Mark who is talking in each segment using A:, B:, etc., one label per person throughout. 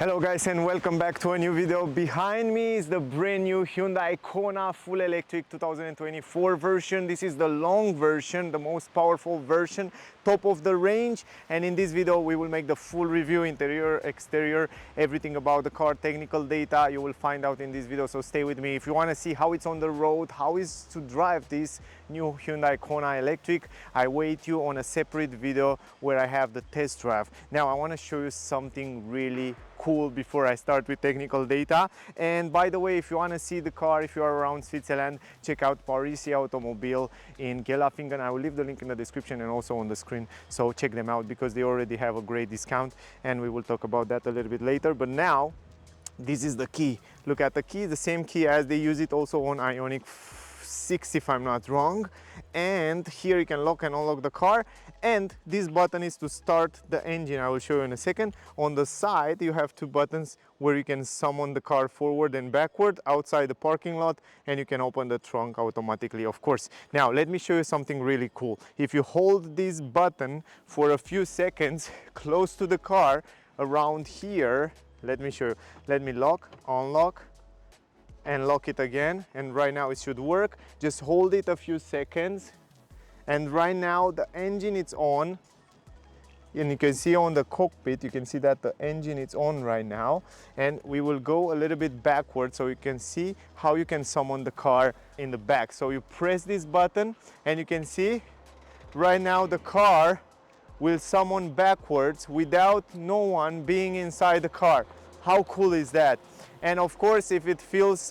A: Hello guys and welcome back to a new video. Behind me is the brand new Hyundai Kona full electric 2024 version. This is the long version, the most powerful version, top of the range. And in this video we will make the full review, interior, exterior, everything about the car, technical data you will find out in this video. So stay with me. If you want to see how it's on the road, how is to drive this new Hyundai Kona electric, I wait you on a separate video where I have the test drive. Now I want to show you something really cool before I start with technical data. And by the way, if you want to see the car, if you are around Switzerland, check out Parisi Automobile in Gelafingen. I will leave the link in the description and also on the screen, so check them out because they already have a great discount, and we will talk about that a little bit later. But now this is the key. Look at the key, the same key as they use it also on Ioniq 6 if I'm not wrong. And here you can lock and unlock the car, and this button is to start the engine. I will show you in a second. On the side you have two buttons where you can summon the car forward and backward outside the parking lot, and you can open the trunk automatically, of course. Now let me show you something really cool. If you hold this button for a few seconds close to the car around here, let me show you. Let me lock, unlock and lock it again, and right now it should work. Just hold it a few seconds, and right now the engine is on, and you can see on the cockpit, you can see that the engine is on right now. And we will go a little bit backwards so you can see how you can summon the car in the back. So you press this button and you can see right now the car will summon backwards without no one being inside the car. How cool is that? And of course, if it feels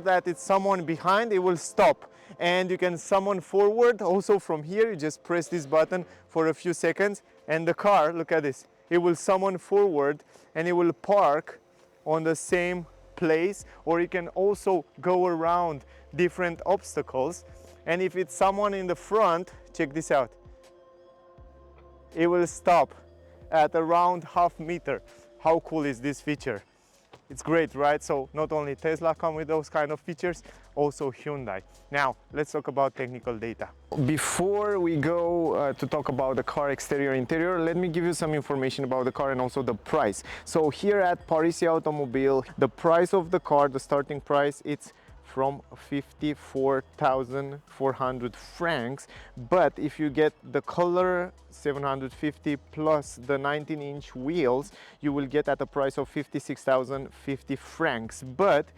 A: that it's someone behind, it will stop, and you can summon forward also from here. You just press this button for a few seconds and the car, look at this, it will summon forward and it will park on the same place. Or you can also go around different obstacles, and if it's someone in the front, check this out, it will stop at around half meter. How cool is this feature? It's great, right? So not only Tesla come with those kind of features, also Hyundai. Now let's talk about technical data. Before we go to talk about the car exterior interior, let me give you some information about the car and also the price. So here at Parisi Automobile, the price of the car, the starting price, it's from 54,400 francs. But if you get the color 750 plus the 19-inch wheels, you will get at a price of 56,050 francs. But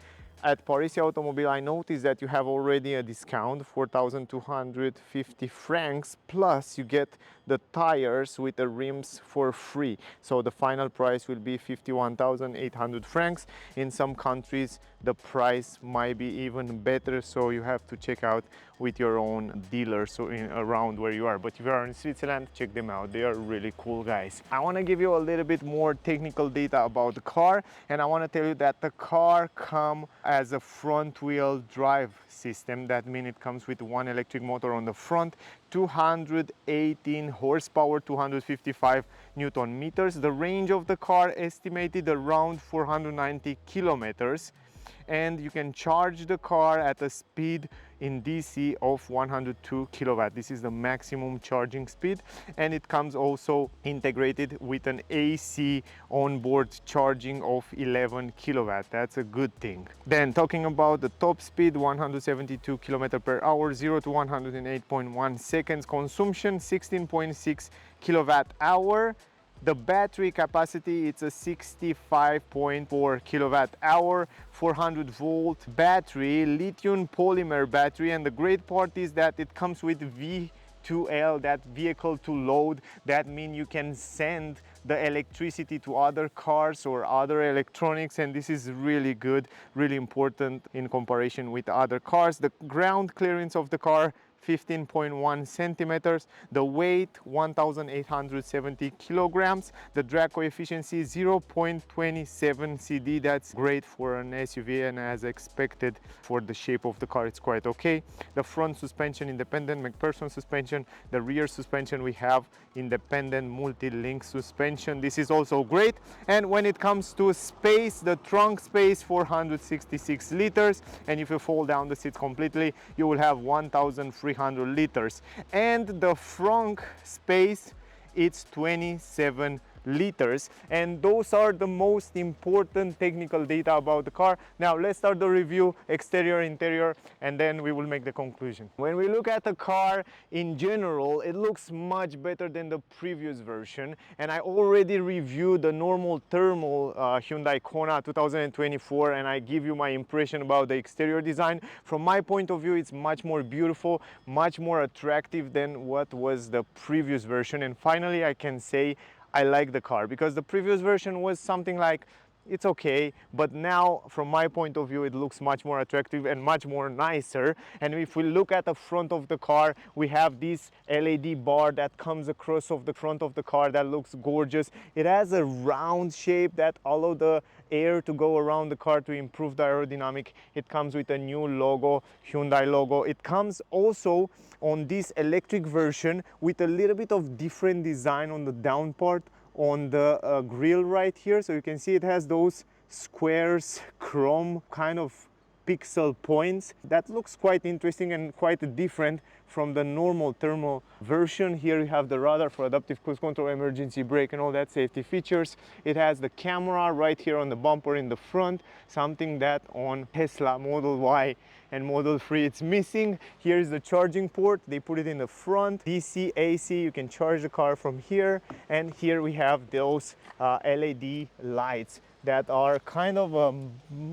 A: at Parisi Automobile, I noticed that you have already a discount, 4,250 francs, plus you get the tires with the rims for free. So the final price will be 51,800 francs. In some countries, the price might be even better, so you have to check out with your own dealer, so around where you are. But if you are in Switzerland, check them out. They are really cool guys. I want to give you a little bit more technical data about the car, and I want to tell you that the car comes as a front wheel drive system. That means it comes with one electric motor on the front, 218 horsepower, 255 Newton meters. The range of the car estimated around 490 kilometers, and you can charge the car at a speed in DC of 102 kilowatt. This is the maximum charging speed, and it comes also integrated with an AC onboard charging of 11 kilowatt. That's a good thing. Then talking about the top speed, 172 kilometer per hour, 0 to 108.1 seconds. Consumption 16.6 kilowatt hour. The battery capacity, it's a 65.4 kilowatt hour, 400 volt battery, lithium-polymer battery. And the great part is that it comes with V2L, that vehicle to load. That means you can send the electricity to other cars or other electronics, and this is really good, really important in comparison with other cars. The ground clearance of the car, 15.1 centimeters, the weight 1,870 kilograms, the drag coefficient 0.27 CD. That's great for an SUV, and as expected for the shape of the car, it's quite okay. The front suspension independent McPherson suspension, the rear suspension we have independent multi-link suspension. This is also great. And when it comes to space, the trunk space 466 liters, and if you fold down the seats completely, you will have 1,300 liters. And the front space, it's 27 liters, and those are the most important technical data about the car. Now let's start the review, exterior, interior, and then we will make the conclusion. When we look at the car in general, it looks much better than the previous version, and I already reviewed the normal thermal Hyundai Kona 2024, and I give you my impression about the exterior design. From my point of view, it's much more beautiful, much more attractive than what was the previous version. And finally I can say I like the car, because the previous version was something like, it's okay, but now from my point of view it looks much more attractive and much more nicer. And if we look at the front of the car, we have this LED bar that comes across of the front of the car that looks gorgeous. It has a round shape that allows the air to go around the car to improve the aerodynamic. It comes with a new logo, Hyundai logo. It comes also on this electric version with a little bit of different design on the down part, on the grill right here. So you can see it has those squares, chrome kind of pixel points. That looks quite interesting and quite different from the normal thermal version. Here you have the radar for adaptive cruise control, emergency brake, and all that safety features. It has the camera right here on the bumper in the front, something that on Tesla Model Y and Model 3 it's missing. Here is the charging port. They put it in the front. DC, AC, you can charge the car from here. And here we have those LED lights that are kind of,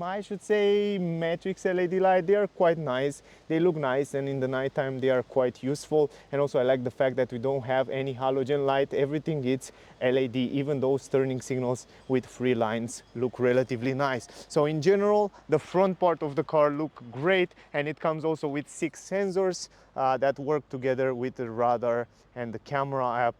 A: I should say, matrix LED light. They are quite nice. They look nice, and in the nighttime they are quite useful. And also I like the fact that we don't have any halogen light. Everything is LED. Even those turning signals with 3 lines look relatively nice. So in general, the front part of the car look great, and it comes also with 6 sensors that work together with the radar and the camera app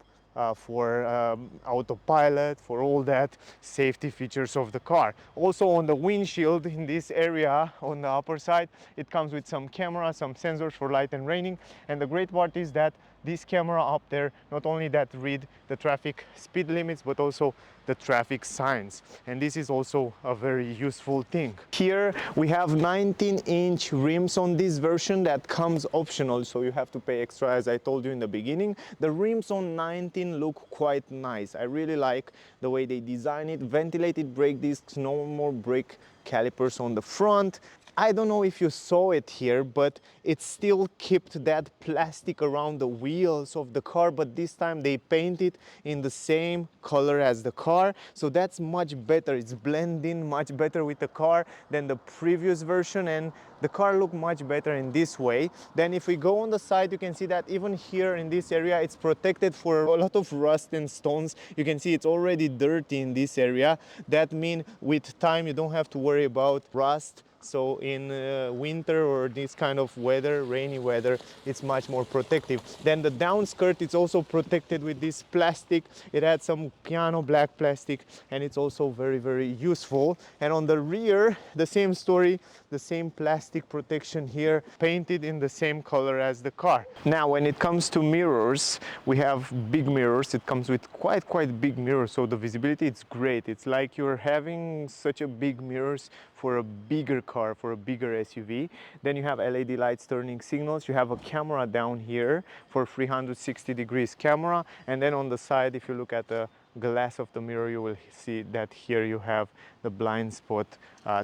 A: for autopilot, for all that safety features of the car. Also on the windshield in this area on the upper side, it comes with some camera, some sensors for light and raining. And the great part is that this camera up there, not only that read the traffic speed limits, but also the traffic signs. And this is also a very useful thing. Here we have 19-inch rims on this version that comes optional, so you have to pay extra, as I told you in the beginning. The rims on 19 look quite nice. I really like the way they design it. Ventilated brake discs, no more brake calipers on the front. I don't know if you saw it here, but it still kept that plastic around the wheels of the car, but this time they paint it in the same color as the car. So that's much better. It's blending much better with the car than the previous version, and the car looked much better in this way. Then if we go on the side, you can see that even here in this area, it's protected for a lot of rust and stones. You can see it's already dirty in this area. That means with time, you don't have to worry about rust. So in winter or this kind of weather, rainy weather, it's much more protective. Then the down skirt is also protected with this plastic. It had some piano black plastic, and it's also very, very useful. And on the rear, the same story, the same plastic protection here, painted in the same color as the car. Now, when it comes to mirrors, we have big mirrors. It comes with quite big mirrors, so the visibility is great. It's like you're having such a big mirrors for a bigger car, for a bigger SUV. Then you have LED lights, turning signals. You have a camera down here for 360 degrees camera. And then on the side, if you look at the glass of the mirror, you will see that here you have the blind spot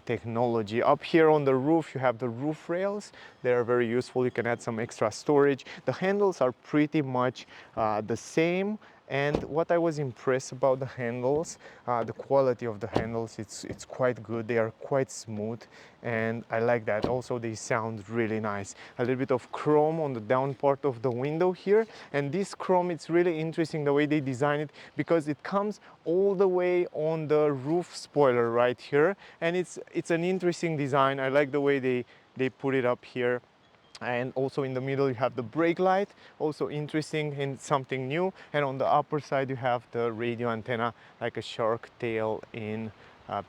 A: technology. Up here on the roof, you have the roof rails. They are very useful. You can add some extra storage. The handles are pretty much the same. And what I was impressed about the handles, the quality of the handles, it's quite good. They are quite smooth, and I like that. Also, they sound really nice. A little bit of chrome on the down part of the window here, and this chrome, it's really interesting the way they design it, because it comes all the way on the roof spoiler right here, and it's an interesting design. I like the way they put it up here. And also in the middle you have the brake light, also interesting and something new. And on the upper side you have the radio antenna, like a shark tail in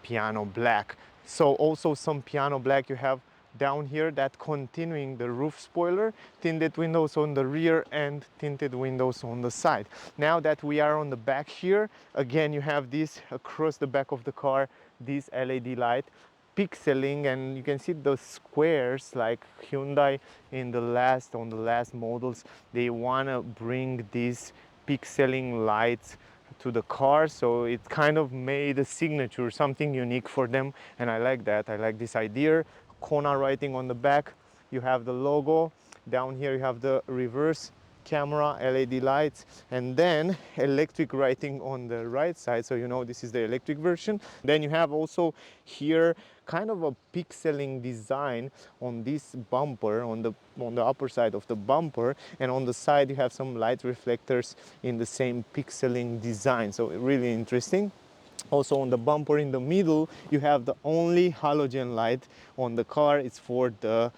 A: piano black. So also some piano black you have down here, that continuing the roof spoiler, tinted windows on the rear and tinted windows on the side. Now that we are on the back here, again you have this across the back of the car, this LED light pixeling, and you can see the squares like Hyundai on the last models. They want to bring these pixeling lights to the car, so it kind of made a signature, something unique for them, and I like that. I like this idea. Kona writing on the back, you have the logo. Down here you have the reverse camera, LED lights, and then electric writing on the right side, so you know this is the electric version. Then you have also here kind of a pixeling design on this bumper, on the upper side of the bumper, and on the side you have some light reflectors in the same pixeling design, so really interesting. Also on the bumper in the middle you have the only halogen light on the car. It's for the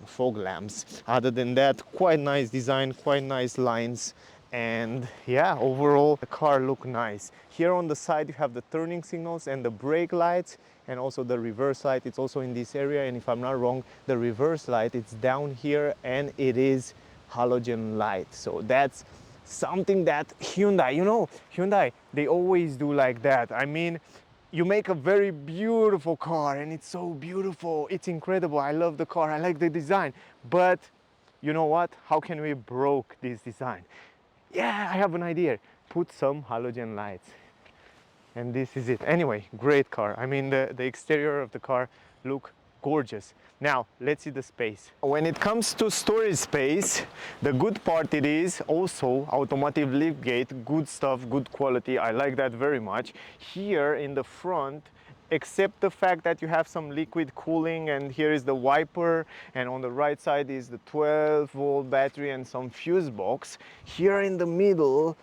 A: fog lamps. Other than that, quite nice design, quite nice lines, and yeah, overall the car look nice. Here on the side you have the turning signals and the brake lights, and also the reverse light. It's also in this area, and if I'm not wrong, the reverse light, it's down here, and it is halogen light. So that's something that Hyundai, you know, Hyundai, they always do like that. I mean, you make a very beautiful car and it's so beautiful, it's incredible, I love the car, I like the design, but you know what, how can we broke this design? Yeah, I have an idea. Put some halogen lights, and this is it. Anyway, great car. I mean, the exterior of the car look gorgeous. Now let's see the space. When it comes to storage space, the good part it is also automotive lift gate, good stuff, good quality. I like that very much. Here in the front, except the fact that you have some liquid cooling, and here is the wiper, and on the right side is the 12-volt battery and some fuse box. Here in the middle,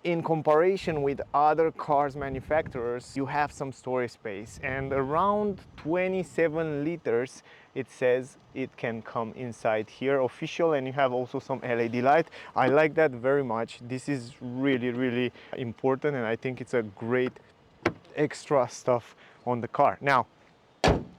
A: in comparison with other cars manufacturers, you have some storage space, and around 27 liters it says it can come inside here, official, and you have also some LED light. I like that very much. This is really important, and I think it's a great extra stuff on the car. Now,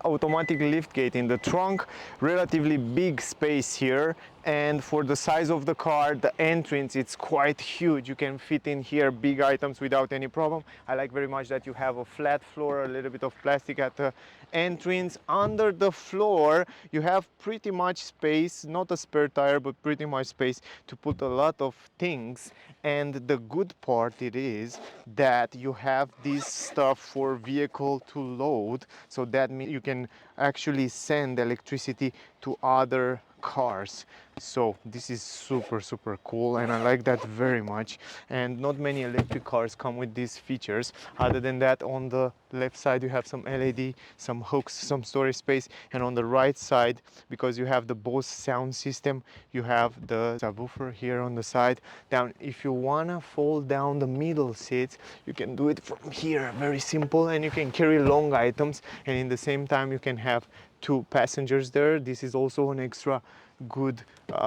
A: automatic lift gate in the trunk, relatively big space here, and for the size of the car, the entrance, it's quite huge. You can fit in here big items without any problem. I like very much that you have a flat floor, a little bit of plastic at the entrance. Under the floor you have pretty much space, not a spare tire, but pretty much space to put a lot of things. And the good part it is that you have this stuff for vehicle to load, so that means you can actually send electricity to other cars. So this is super cool, and I like that very much. And not many electric cars come with these features. Other than that, on the left side you have some LED, some hooks, some storage space, and on the right side, because you have the Bose sound system, you have the subwoofer here on the side. Down, if you wanna fold down the middle seats, you can do it from here, very simple, and you can carry long items, and in the same time you can have two passengers there. This is also an extra good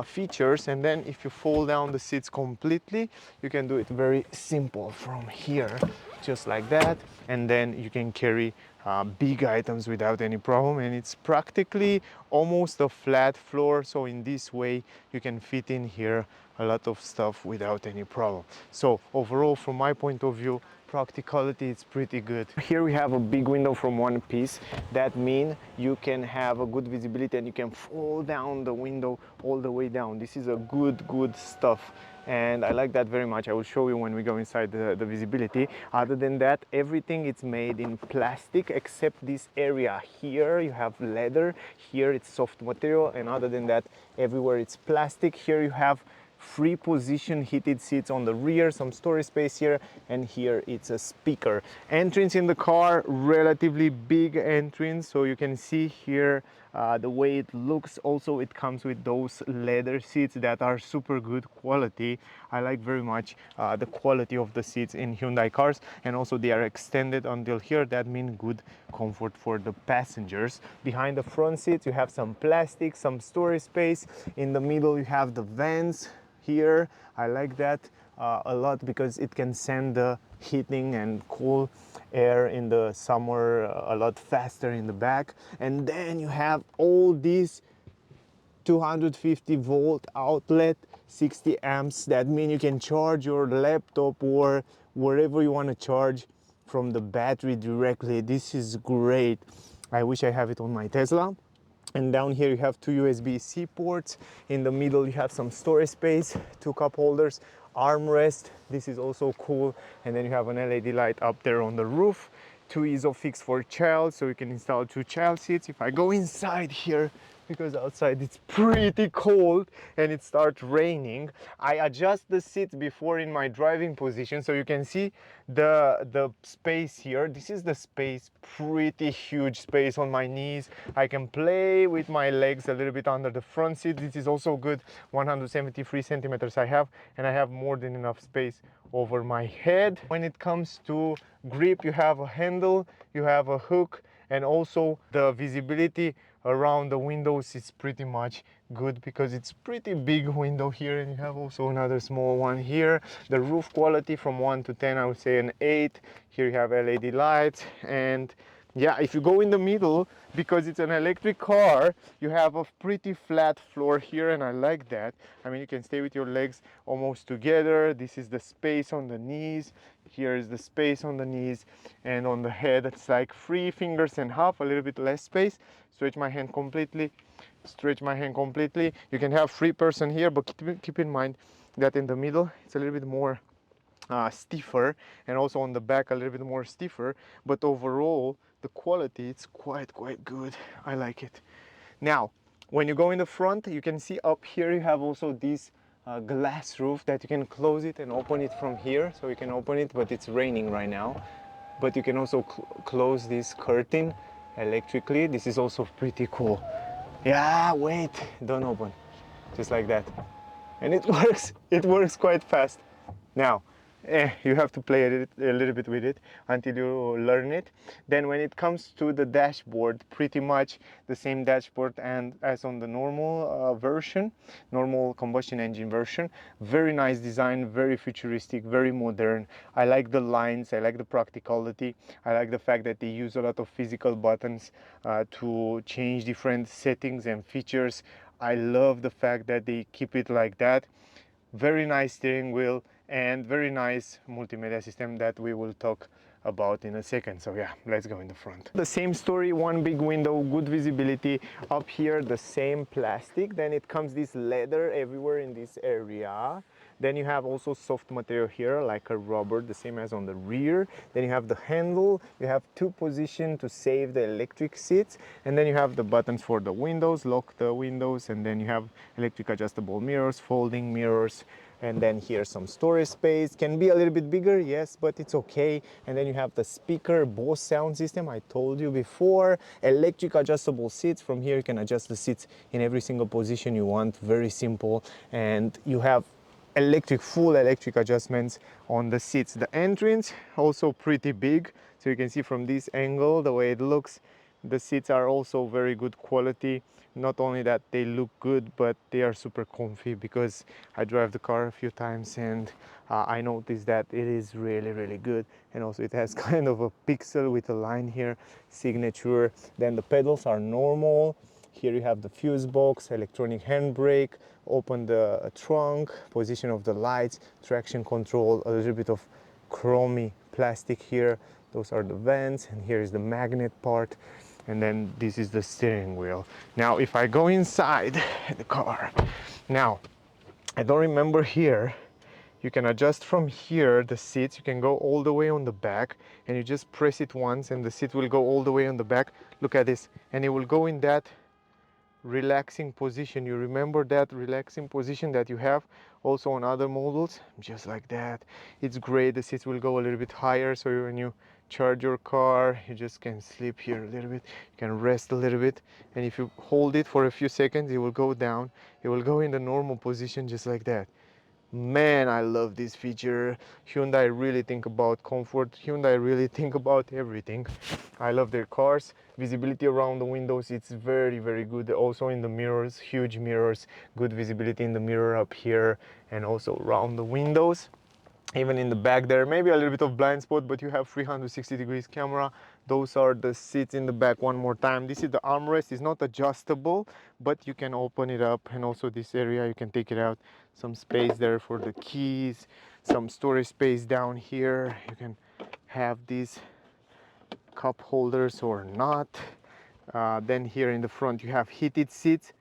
A: features. And then if you fold down the seats completely, you can do it very simple from here, just like that, and then you can carry big items without any problem, and it's practically almost a flat floor, so in this way you can fit in here a lot of stuff without any problem. So overall, from my point of view, practicality is pretty good. Here we have a big window from one piece. That means you can have a good visibility, and you can fold down the window all the way down. This is a good stuff, and I like that very much. I will show you when we go inside the visibility. Other than that, everything is made in plastic except this area here. You have leather, here it's soft material, and other than that, everywhere it's plastic. Here you have 3-position heated seats on the rear, some storage space here, and here it's a speaker. Entrance in the car, relatively big entrance, so you can see here the way it looks. Also, it comes with those leather seats that are super good quality. I like very much the quality of the seats in Hyundai cars, and also they are extended until here. That means good comfort for the passengers. Behind the front seats you have some plastic, some storage space. In the middle you have the vents here. I like that a lot because it can send the heating and cool air in the summer a lot faster in the back. And then you have all these 250-volt outlet, 60 amps. That means you can charge your laptop or wherever you want to charge from the battery directly. This is great. I wish I have it on my Tesla. And down here you have 2 USB-C ports. In the middle you have some storage space, 2 cup holders. armrest. This is also cool. And then you have an LED light up there on the roof. 2 ISOFIX for child, so you can install 2 child seats. If I go inside here, because outside it's pretty cold and it starts raining, I adjust the seats before in my driving position, so you can see the space here. This is the space, pretty huge space on my knees. I can play with my legs a little bit under the front seat. This is also good, 173 centimeters I have, and I have more than enough space over my head. When it comes to grip, you have a handle, you have a hook, and also the visibility around the windows is pretty much good because it's pretty big window here, and you have also another small one here. The roof quality from 1 to 10, I would say an 8. Here you have LED lights, and yeah, if you go in the middle, because it's an electric car, you have a pretty flat floor here, and I like that. I mean, you can stay with your legs almost together. This is the space on the knees. Here is the space on the knees, and on the head, it's like 3 fingers and half, a little bit less space. Stretch my hand completely, stretch my hand completely. You can have 3 person here, but keep in mind that in the middle, it's a little bit more stiffer, and also on the back a little bit more stiffer, but overall the quality, it's quite good. I like it. Now when you go in the front, you can see up here you have also this glass roof that you can close it and open it from here. So you can open it, but it's raining right now, but you can also close this curtain electrically. This is also pretty cool. Yeah, wait, don't open, just like that, and it works quite fast. Now you have to play a little bit with it until you learn it. Then when it comes to the dashboard, pretty much the same dashboard and as on the normal version, normal combustion engine version. Very nice design, very futuristic, very modern. I like the lines, I like the practicality, I like the fact that they use a lot of physical buttons to change different settings and features. I love the fact that they keep it like that. Very nice steering wheel and very nice multimedia system that we will talk about in a second. So yeah, let's go in the front. The same story, one big window, good visibility. Up here the same plastic, then it comes this leather everywhere in this area. Then you have also soft material here, like a rubber, the same as on the rear. Then you have the handle, you have 2 positions to save the electric seats, and then you have the buttons for the windows, lock the windows, and then you have electric adjustable mirrors, folding mirrors, and then here some storage space. Can be a little bit bigger, yes, but it's okay. And then you have the speaker, Bose sound system, I told you before. Electric adjustable seats. From here you can adjust the seats in every single position you want, very simple. And you have full electric adjustments on the seats. The entrance also pretty big, so you can see from this angle the way it looks. The seats are also very good quality. Not only that they look good, but they are super comfy, because I drive the car a few times and I noticed that it is really good. And also it has kind of a pixel with a line here, signature. Then the pedals are normal. Here you have the fuse box, electronic handbrake, open the trunk, position of the lights, traction control, a little bit of chromy plastic here. Those are the vents, and here is the magnet part. And then this is the steering wheel. Now if I go inside the car, now I don't remember here, you can adjust from here the seats. You can go all the way on the back, and you just press it once and the seat will go all the way on the back. Look at this, and it will go in that relaxing position. You remember that relaxing position that you have also on other models, just like that. It's great. The seats will go a little bit higher, so when you charge your car, you just can sleep here a little bit, you can rest a little bit, and if you hold it for a few seconds, it will go down, it will go in the normal position, just like that. Man, I love this feature. Hyundai really think about comfort. Hyundai really think about everything. I love their cars. Visibility around the windows, it's very good. Also in the mirrors, huge mirrors, good visibility in the mirror up here, and also around the windows. Even in the back there, maybe a little bit of blind spot, but you have 360 degrees camera. Those are the seats in the back. One more time, this is the armrest. It's not adjustable, but you can open it up, and also this area you can take it out. Some space there for the keys, some storage space down here. You can have these cup holders or not. Then here in the front you have heated seats,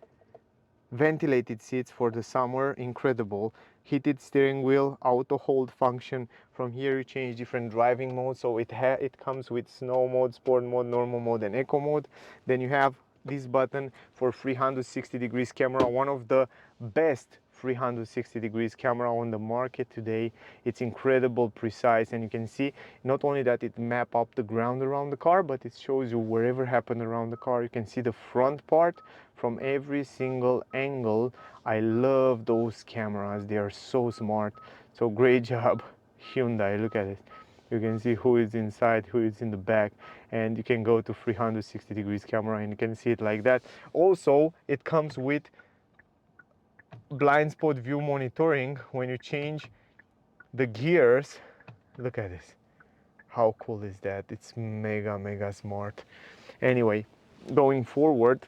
A: ventilated seats for the summer, incredible. heated steering wheel, auto hold function. From here you change different driving modes, so it comes with snow mode, sport mode, normal mode, and eco mode. Then you have this button for 360 degrees camera, one of the best 360 degrees camera on the market today. It's incredible precise, and you can see not only that it map up the ground around the car, but it shows you wherever happened around the car. You can see the front part from every single angle. I love those cameras, they are so smart. So great job Hyundai, look at it. You can see who is inside, who is in the back, and you can go to 360 degrees camera and you can see it like that. Also, it comes with blind spot view monitoring. When you change the gears, look at this. How cool is that? It's mega smart. Anyway, going forward,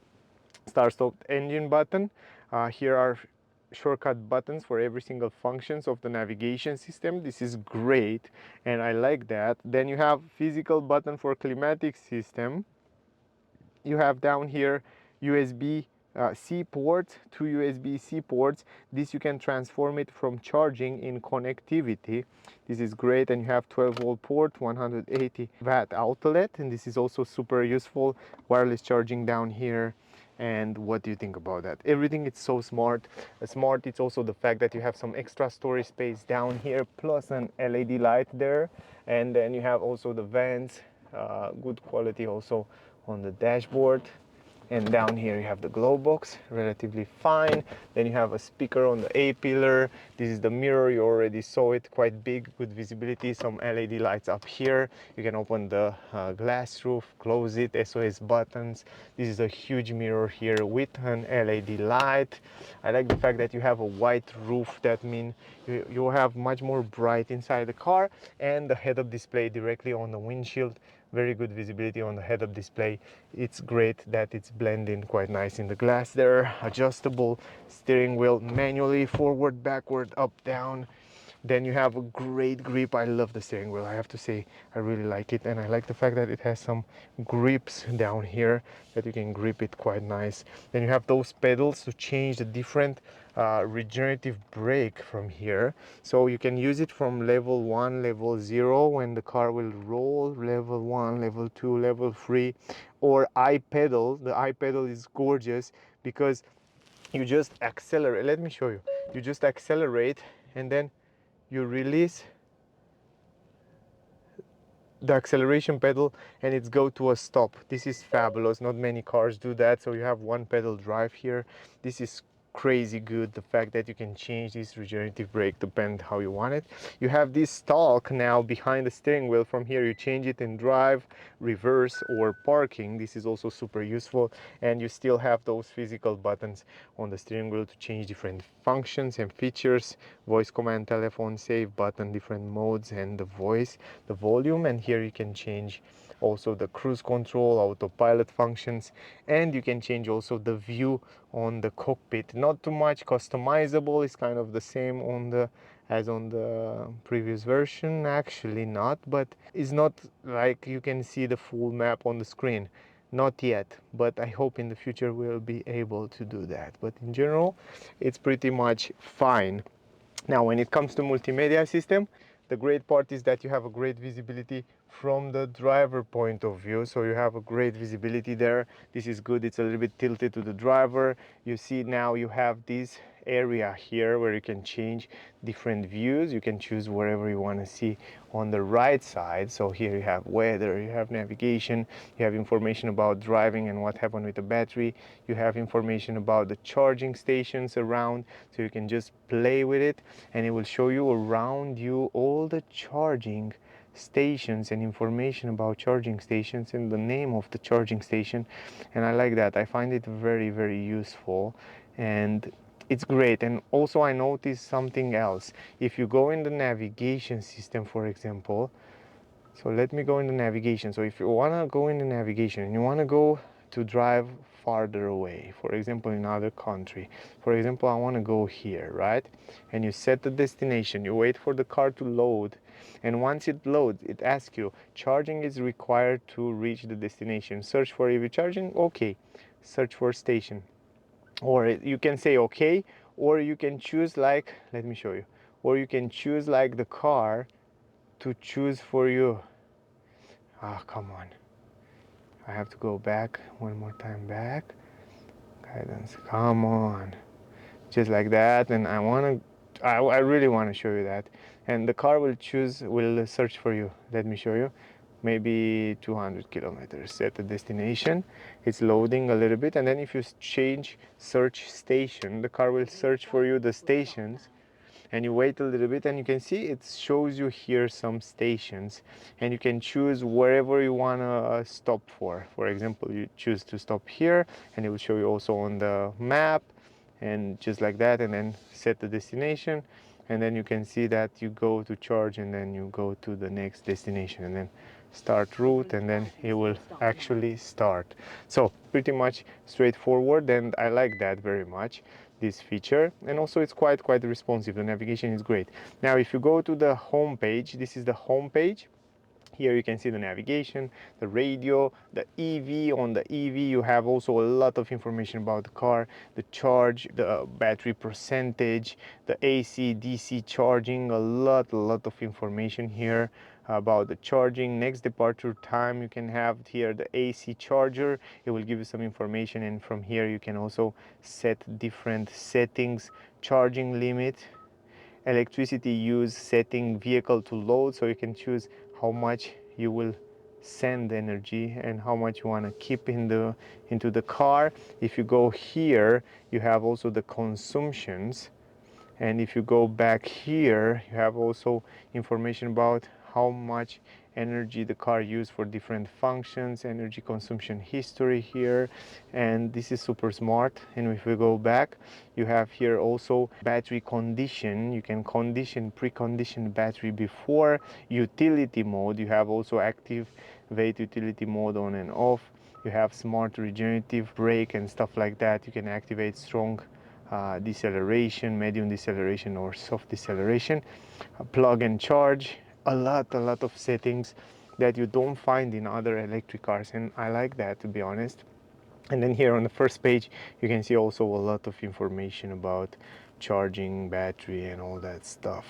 A: start stop engine button. Here are shortcut buttons for every single functions of the navigation system. This is great and I like that. Then you have physical button for climatic system. You have down here USB C ports, two USB C ports. This you can transform it from charging in connectivity. This is great, and you have 12-volt port, 180 watt outlet, and this is also super useful. Wireless charging down here. And what do you think about that? Everything is so smart. Smart, it's also the fact that you have some extra storage space down here, plus an LED light there, and then you have also the vents, good quality also on the dashboard. And down here you have the glow box, relatively fine. Then you have a speaker on the A pillar. This is the mirror, you already saw it, quite big, good visibility. Some LED lights up here. You can open the glass roof, close it, SOS buttons. This is a huge mirror here with an LED light. I like the fact that you have a white roof. That means you have much more bright inside the car, and the head-up display directly on the windshield. Very good visibility on the head-up display. It's great that it's blending quite nice in the glass there. Adjustable steering wheel, manually forward, backward, up, down. Then you have a great grip. I love the steering wheel, I have to say. I really like it, and I like the fact that it has some grips down here that you can grip it quite nice. Then you have those pedals to change the different regenerative brake from here, so you can use it from level 1, level 0 when the car will roll, level 1, level 2, level 3, or I pedal. The I pedal is gorgeous because you just accelerate. Let me show you. You just accelerate and then you release the acceleration pedal and it's go to a stop. This is fabulous. Not many cars do that, so you have one pedal drive here. This is crazy good, the fact that you can change this regenerative brake depend how you want it. You have this stalk now behind the steering wheel. From here you change it in drive, reverse, or parking. This is also super useful, and you still have those physical buttons on the steering wheel to change different functions and features. Voice command, telephone, save button, different modes, and the voice, the volume. And here you can change also the cruise control, autopilot functions, and you can change also the view on the cockpit. Not too much customizable, it's kind of the same on the as on the previous version, actually not, but it's not like you can see the full map on the screen. Not yet, but I hope in the future we'll be able to do that. But in general, it's pretty much fine. Now, when it comes to multimedia system, the great part is that you have a great visibility from the driver point of view. So you have a great visibility there. This is good. It's a little bit tilted to the driver. You see now you have this area here where you can change different views. You can choose wherever you want to see on the right side. So here you have weather, you have navigation, you have information about driving and what happened with the battery. You have information about the charging stations around, so you can just play with it and it will show you around you all the charging stations and information about charging stations and the name of the charging station. And I like that. I find it very useful, and it's great. And also I noticed something else. If you go in the navigation system, for example, so let me go in the navigation. So if you want to go in the navigation and you want to go to drive farther away, for example in another country, for example I want to go here, right? And you set the destination, you wait for the car to load, and once it loads it asks you charging is required to reach the destination, search for EV charging, okay, search for station. Or you can say okay, or you can choose like, let me show you, or you can choose like the car to choose for you. Ah, come on, I have to go back one more time, back, guidance, come on, just like that. And I really want to show you that, and the car will search for you. Let me show you. Maybe 200 kilometers at the destination. It's loading a little bit, and then if you change search station, the car will search for you the stations, and you wait a little bit, and you can see it shows you here some stations, and you can choose wherever you want to stop for. For example, you choose to stop here, and it will show you also on the map, and just like that, and then set the destination, and then you can see that you go to charge, and then you go to the next destination, and then start route, and then it will actually start. So pretty much straightforward, and I like that very much, this feature. And also it's quite responsive. The navigation is great. Now if you go to the home page, this is the home page. Here you can see the navigation, the radio, the EV. On the EV you have also a lot of information about the car, the charge, the battery percentage, the AC DC charging, a lot of information here about the charging. Next departure time, you can have here the AC charger. It will give you some information, and from here you can also set different settings, charging limit, electricity use setting, vehicle to load, so you can choose how much you will send energy and how much you want to keep into the car. If you go here, you have also the consumptions, and if you go back here, you have also information about how much energy the car used for different functions, energy consumption history here, and this is super smart. And if we go back, you have here also battery condition. You can precondition battery before. Utility mode, you have also activate utility mode on and off. You have smart regenerative brake and stuff like that. You can activate strong deceleration, medium deceleration, or soft deceleration, plug and charge. A lot of settings that you don't find in other electric cars, and I like that, to be honest. And then here on the first page you can see also a lot of information about charging, battery, and all that stuff.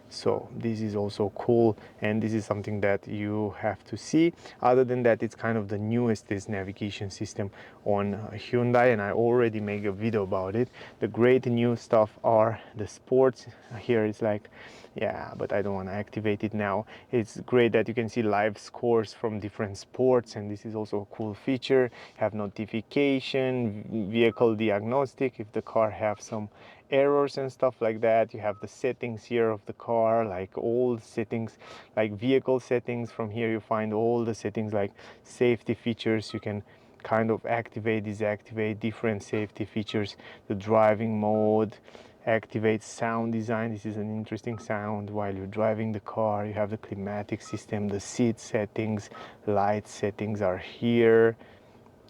A: So this is also cool, and this is something that you have to see. Other than that, it's kind of the newest navigation system on Hyundai, and I already made a video about it. The great new stuff are the sports. Here it's like, yeah, but I don't want to activate it now. It's great that you can see live scores from different sports, and this is also a cool feature. Have notification, vehicle diagnostic if the car have some errors and stuff like that. You have the settings here of the car, like all the settings, like vehicle settings. From here you find all the settings, like safety features. You can kind of activate, deactivate different safety features, the driving mode, activate sound design. This is an interesting sound while you're driving the car. You have the climatic system, the seat settings, light settings are here.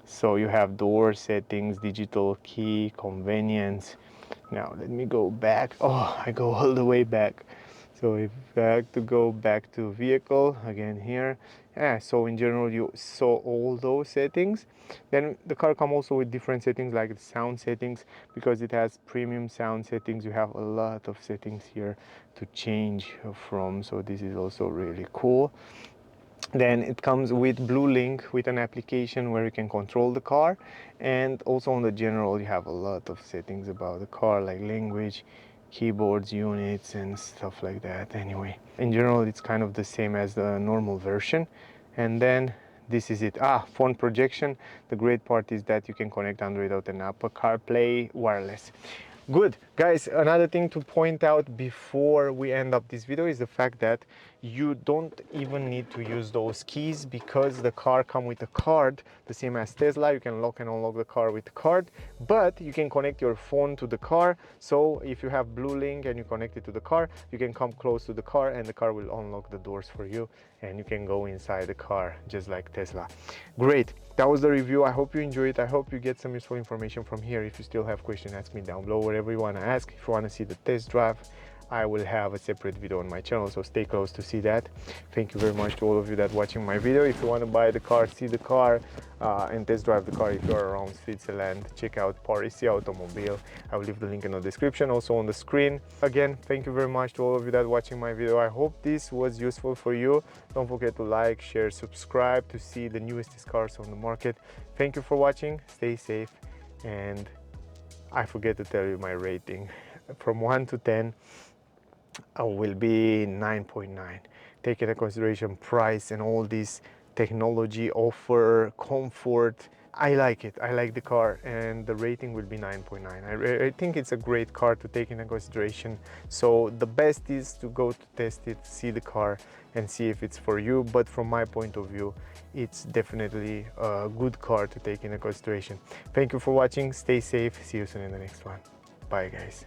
A: So you have door settings, digital key, convenience. Now let me go back. Oh, I go all the way back. So if I have to go back to vehicle again here, yeah, so in general you saw all those settings. Then the car comes also with different settings, like the sound settings. Because it has premium sound settings, you have a lot of settings here to change from, so this is also really cool. Then it comes with Blue Link, with an application where you can control the car. And also on the general you have a lot of settings about the car, like language, keyboards, units, and stuff like that. Anyway, in general it's kind of the same as the normal version. And then this is it. Phone projection. The great part is that you can connect Android Auto and Apple CarPlay wireless. Good, guys, another thing to point out before we end up this video is the fact that you don't even need to use those keys, because the car comes with a card, the same as Tesla. You can lock and unlock the car with the card, but you can connect your phone to the car. So if you have Blue Link and you connect it to the car, you can come close to the car and the car will unlock the doors for you, and you can go inside the car just like Tesla. Great, that was the review. I hope you enjoyed it. I hope you get some useful information from here. If you still have questions, ask me down below, whatever you want to ask. If you want to see the test drive, I will have a separate video on my channel, so stay close to see that. Thank you very much to all of you that watching my video. If you want to buy the car, see the car, and test drive the car if you are around Switzerland, check out Parisi Automobile. I will leave the link in the description, also on the screen. Again, thank you very much to all of you that watching my video. I hope this was useful for you. Don't forget to like, share, subscribe to see the newest cars on the market. Thank you for watching. Stay safe, and I forget to tell you my rating. From 1 to 10, I will be 9.9. Taking into consideration price and all this technology, offer, comfort, I like it. I like the car, and the rating will be 9.9. I think it's a great car to take into consideration. So the best is to go to test it, see the car, and see if it's for you. But from my point of view, it's definitely a good car to take into consideration. Thank you for watching. Stay safe. See you soon in the next one. Bye, guys.